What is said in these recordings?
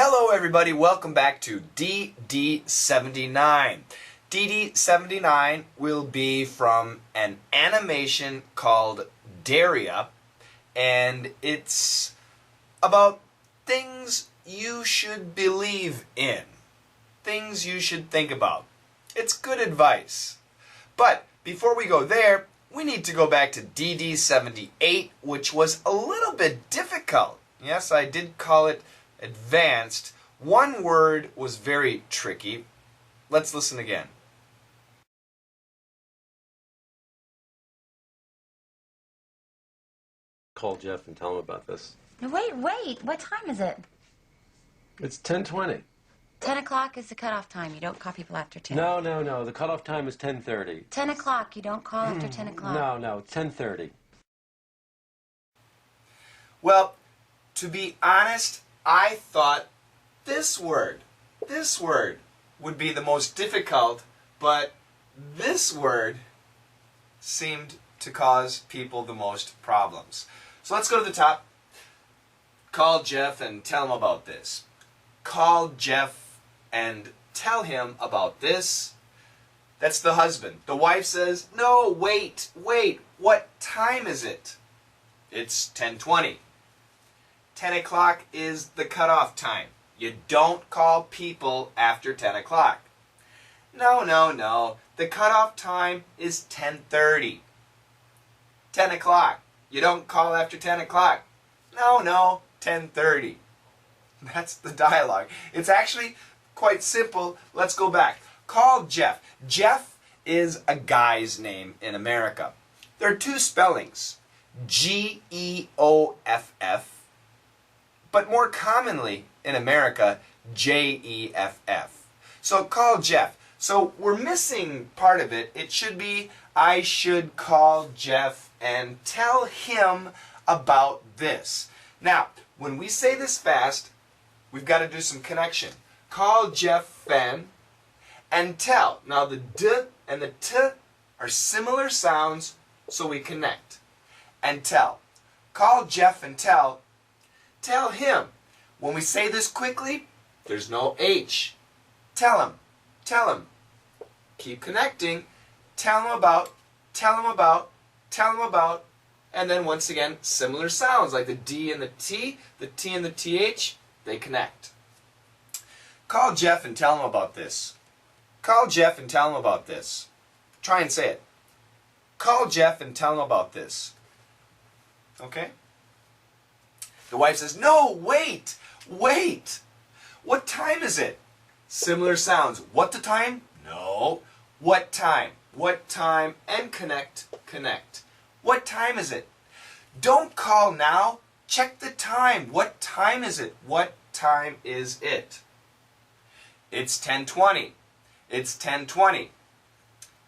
Hello everybody, welcome back to DD79. DD79 will be from an animation called Daria, and it's about things you should believe in, things you should think about. It's good advice. But before we go there, we need to go back to DD78, which was a little bit difficult. Yes, I did call it advanced. One word was very tricky. Let's listen again. Call Jeff and tell him about this. Wait. What time is it? It's 10:20. 10 o'clock is the cutoff time. You don't call people after 10. No. The cutoff time is 10:30. 10 o'clock. You don't call after 10 o'clock. No. It's 10:30. Well, to be honest, I thought this word would be the most difficult, but this word seemed to cause people the most problems. So let's go to the top. Call Jeff and tell him about this. Call Jeff and tell him about this. That's the husband. The wife says, no, wait, what time is it? It's 10:20. 10 o'clock is the cutoff time. You don't call people after 10 o'clock. No. The cutoff time is 10:30. 10 o'clock. You don't call after 10 o'clock. No, 10:30. That's the dialogue. It's actually quite simple. Let's go back. Call Jeff. Jeff is a guy's name in America. There are two spellings. Geoff. But more commonly in America, Jeff. So call Jeff. So we're missing part of it. It should be, I should call Jeff and tell him about this. Now, when we say this fast, we've got to do some connection. Call Jeff then and tell. Now the D and the T are similar sounds, so we connect. And tell. Call Jeff and tell. Tell him. When we say this quickly, there's no H. Tell him. Keep connecting. Tell him about. And then once again, similar sounds like the D and the T and the TH, they connect. Call Jeff and tell him about this. Call Jeff and tell him about this. Try and say it. Call Jeff and tell him about this. Okay? The wife says, no, wait. What time is it? Similar sounds. What the time? No. What time? And connect. What time is it? Don't call now. Check the time. What time is it? What time is it? It's 10:20. It's 10:20.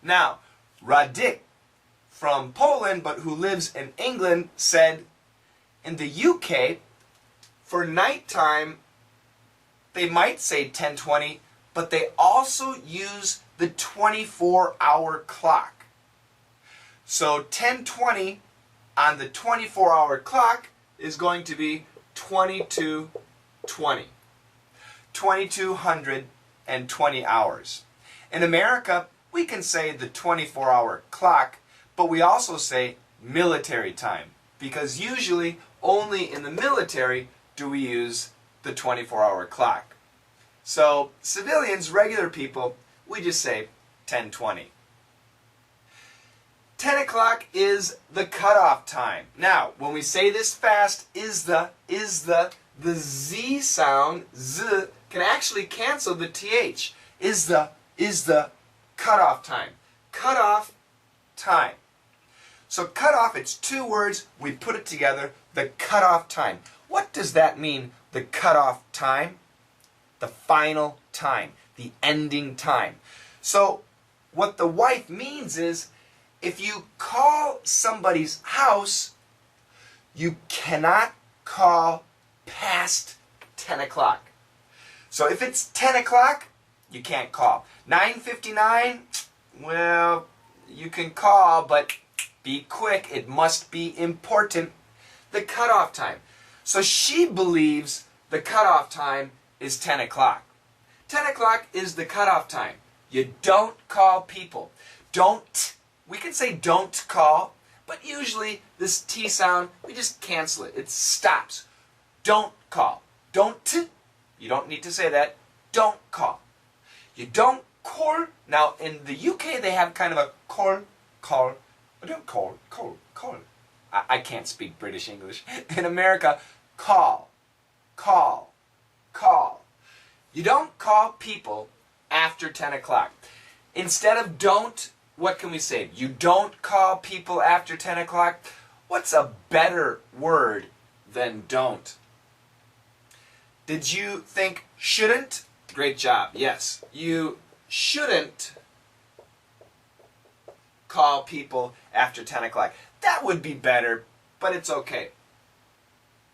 Now, Radik from Poland, but who lives in England, said in the UK, for nighttime, they might say 10:20, but they also use the 24-hour clock. So 10:20 on the 24-hour clock is going to be 22:20. 2220 hours. In America, we can say the 24-hour clock, but we also say military time, because usually only in the military do we use the 24-hour clock. So civilians, regular people, we just say 10:20. 10 o'clock is the cutoff time. Now, when we say this fast, the Z sound, Z, can actually cancel the TH. Is the cutoff time. Cutoff time. So cutoff, it's two words, we put it together, the cutoff time. What does that mean, the cutoff time? The final time, the ending time. So what the wife means is, if you call somebody's house, you cannot call past 10 o'clock. So if it's 10 o'clock, you can't call. 9:59, well, you can call, but be quick. It must be important. The cutoff time. So she believes the cutoff time is 10 o'clock. 10 o'clock is the cutoff time. You don't call people. Don't. We can say don't call, but usually this T sound, we just cancel it. It stops. Don't call. Don't. You don't need to say that. Don't call. You don't call. Now, in the UK, they have kind of a call. I don't call. I can't speak British English. In America, call. You don't call people after 10 o'clock. Instead of don't, what can we say? You don't call people after 10 o'clock? What's a better word than don't? Did you think shouldn't? Great job. Yes. You shouldn't call people after 10 o'clock. That would be better, but it's okay.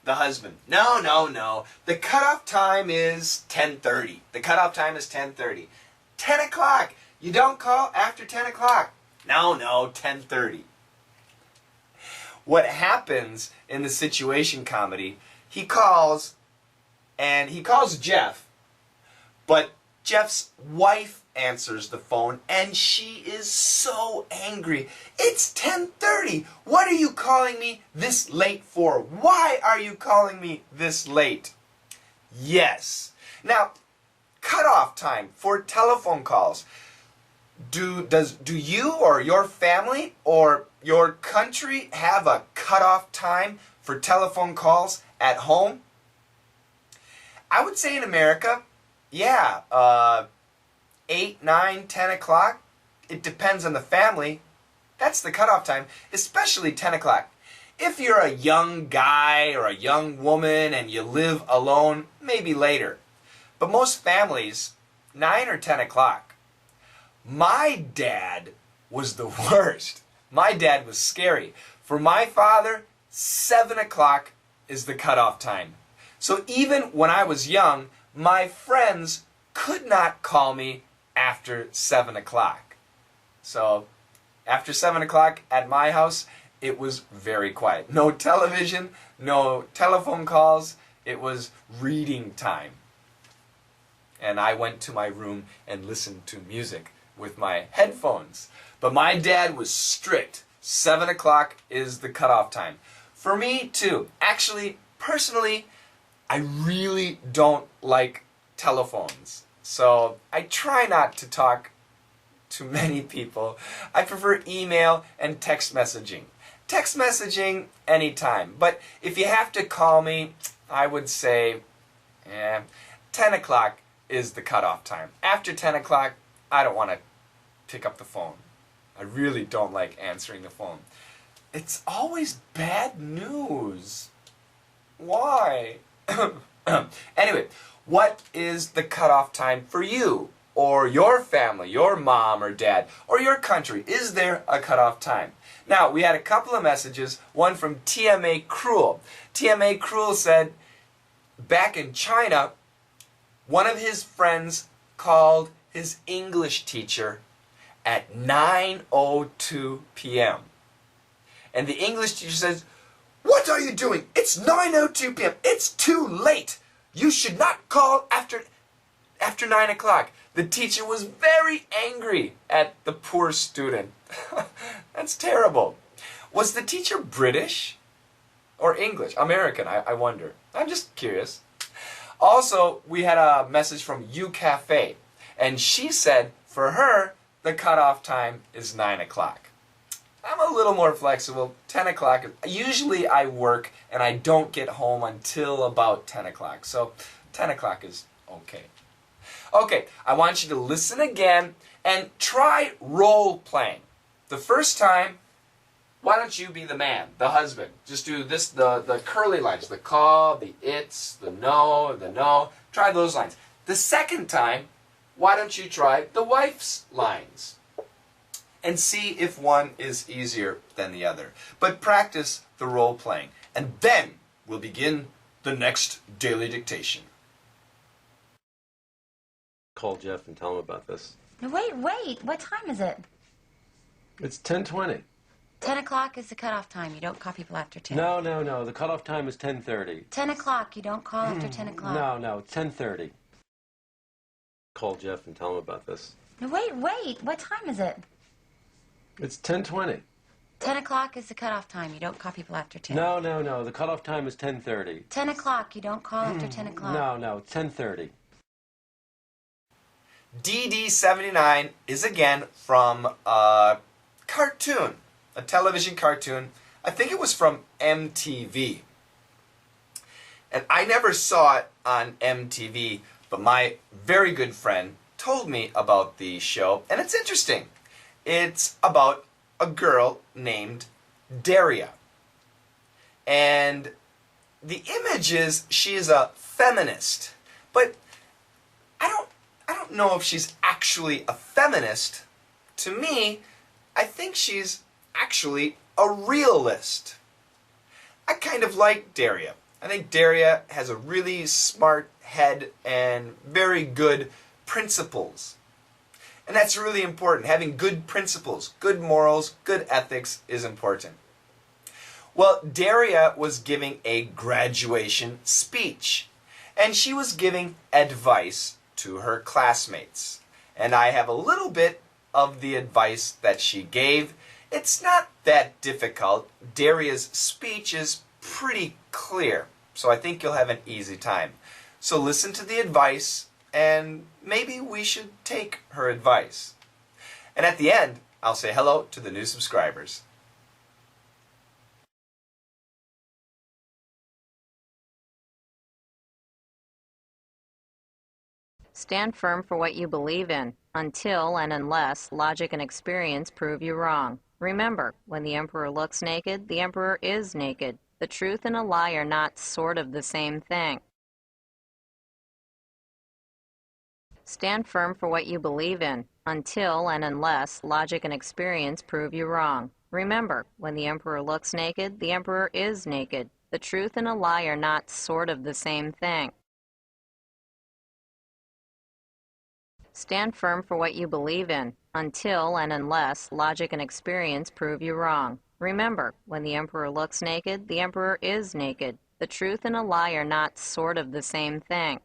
The husband. No. The cutoff time is 10:30. The cutoff time is 10:30. 10 o'clock. You don't call after 10 o'clock. No, 10:30. What happens in the situation comedy, he calls Jeff, but Jeff's wife answers the phone and she is so angry. It's 10:30. What are you calling me this late for? Why are you calling me this late? Yes. Now, cutoff time for telephone calls. Do you or your family or your country have a cutoff time for telephone calls at home? I would say in America, yeah, 8, 9, 10 o'clock. It depends on the family. That's the cutoff time, especially 10 o'clock. If you're a young guy or a young woman and you live alone, maybe later. But most families, 9 or 10 o'clock. My dad was the worst. My dad was scary. For my father, 7 o'clock is the cutoff time. So even when I was young, my friends could not call me after 7 o'clock. So after 7 o'clock at my house, it was very quiet. No television, no telephone calls. It was reading time. And I went to my room and listened to music with my headphones. But my dad was strict. 7 o'clock is the cutoff time. For me too. Actually, personally, I really don't like telephones. So I try not to talk to many people. I prefer email and text messaging. Text messaging anytime. But if you have to call me, I would say 10 o'clock is the cutoff time. After 10 o'clock, I don't want to pick up the phone. I really don't like answering the phone. It's always bad news. Why? Anyway, what is the cutoff time for you or your family, your mom or dad, or your country? Is there a cutoff time? Now, we had a couple of messages, one from TMA Cruel. TMA Cruel said, back in China, one of his friends called his English teacher at 9:02 p.m. And the English teacher says, "What are you doing? It's 9:02 p.m. It's too late. You should not call after 9 o'clock." The teacher was very angry at the poor student. That's terrible. Was the teacher British or English? American, I wonder. I'm just curious. Also, we had a message from UCafe, and she said for her, the cutoff time is 9 o'clock. I'm a little more flexible. 10 o'clock. Usually I work and I don't get home until about 10 o'clock. So 10 o'clock is okay. Okay, I want you to listen again and try role playing. The first time, why don't you be the man, the husband? Just do this, the curly lines, the call, the it's, the no. Try those lines. The second time, why don't you try the wife's lines? And see if one is easier than the other. But practice the role playing. And then we'll begin the next daily dictation. Call Jeff and tell him about this. No, wait. What time is it? It's 10:20. 10 o'clock is the cutoff time. You don't call people after 10. No. The cutoff time is 10:30. 10 o'clock. You don't call after 10 o'clock. No. It's 10:30. Call Jeff and tell him about this. No, wait. What time is it? It's 10:20. 10 o'clock is the cutoff time. You don't call people after 10. No. The cutoff time is 10:30. 10 o'clock. You don't call after 10 o'clock. No. It's 10:30. DD79 is again from a cartoon, a television cartoon. I think it was from MTV. And I never saw it on MTV, but my very good friend told me about the show, and it's interesting. It's about a girl named Daria. And the image is she is a feminist, but I don't know if she's actually a feminist. To me, I think she's actually a realist. I kind of like Daria. I think Daria has a really smart head and very good principles. And that's really important. Having good principles, good morals, good ethics is important. Well, Daria was giving a graduation speech, and she was giving advice to her classmates. And I have a little bit of the advice that she gave. It's not that difficult. Daria's speech is pretty clear, so I think you'll have an easy time. So listen to the advice, and maybe we should take her advice. And at the end, I'll say hello to the new subscribers. Stand firm for what you believe in, until and unless logic and experience prove you wrong. Remember, when the emperor looks naked, the emperor is naked. The truth and a lie are not sort of the same thing. Stand firm for what you believe in, until and unless logic and experience prove you wrong. Remember, when the emperor looks naked, the emperor is naked. The truth and a lie are not sort of the same thing. Stand firm for what you believe in, until and unless logic and experience prove you wrong. Remember, when the emperor looks naked, the emperor is naked. The truth and a lie are not sort of the same thing.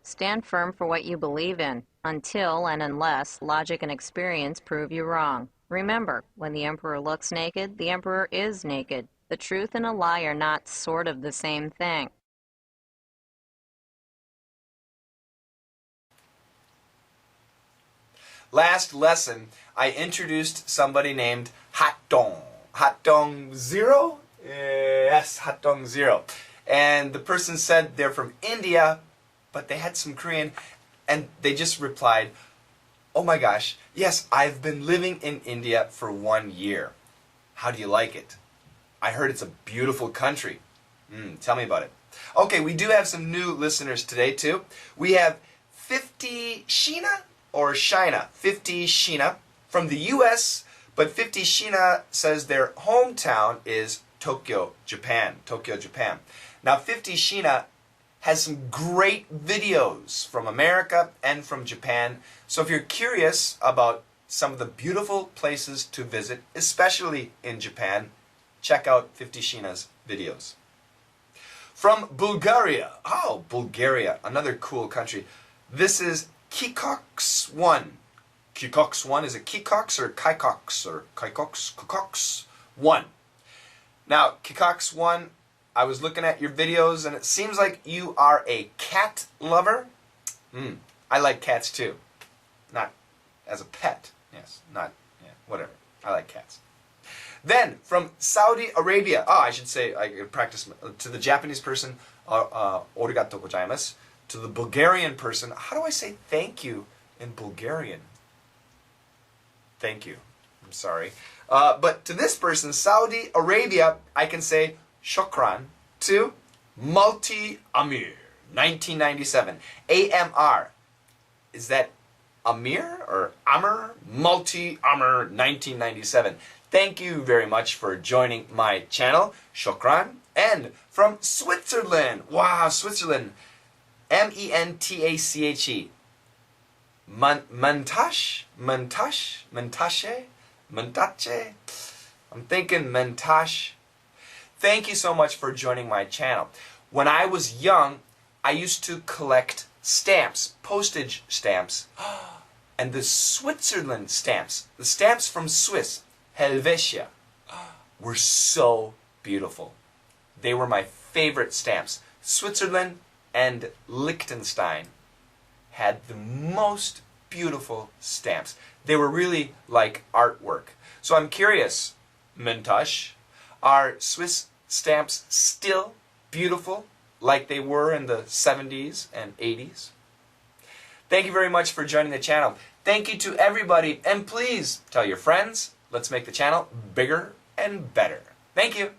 Stand firm for what you believe in, until and unless logic and experience prove you wrong. Remember, when the emperor looks naked, the emperor is naked. The truth and a lie are not sort of the same thing. Last lesson, I introduced somebody named Hatdong. Hatdong Zero? Yes, Hatdong Zero. And the person said they're from India, but they had some Korean, and they just replied, "Oh my gosh, yes, I've been living in India for 1 year. How do you like it? I heard it's a beautiful country. Tell me about it." Okay, we do have some new listeners today too. We have 50 Sheena or Shina, 50 Sheena from the US, but 50 Sheena says their hometown is Tokyo, Japan. Tokyo, Japan. Now 50 Sheena has some great videos from America and from Japan. So if you're curious about some of the beautiful places to visit, especially in Japan, check out 50 Sheena's videos. From Bulgaria. Oh, Bulgaria, another cool country. This is Kikox1. Kikox1, is it Kikox or Kikox or Kikox1? Now, Kikox1, I was looking at your videos and it seems like you are a cat lover. I like cats too. Not as a pet. Yes, not, yeah, whatever. I like cats. Then, from Saudi Arabia. I should say, I could practice to the Japanese person, arigatou gozaimasu. To the Bulgarian person, how do I say thank you in Bulgarian? Thank you. I'm sorry. But to this person, Saudi Arabia, I can say shukran. To Multi Amir, 1997. AMR. Is that Amir or Amr? Multi Amr, 1997. Thank you very much for joining my channel. Shukran. And from Switzerland. Wow, Switzerland. Mentache. Montage? Montache? I'm thinking montage. Thank you so much for joining my channel. When I was young, I used to collect stamps, postage stamps, and the Switzerland stamps, the stamps from Swiss, Helvetia, were so beautiful. They were my favorite stamps. Switzerland and Liechtenstein had the most beautiful stamps. They were really like artwork. So I'm curious, Mintosh, are Swiss stamps still beautiful like they were in the 70s and 80s? Thank you very much for joining the channel. Thank you to everybody, and please tell your friends. Let's make the channel bigger and better. Thank you.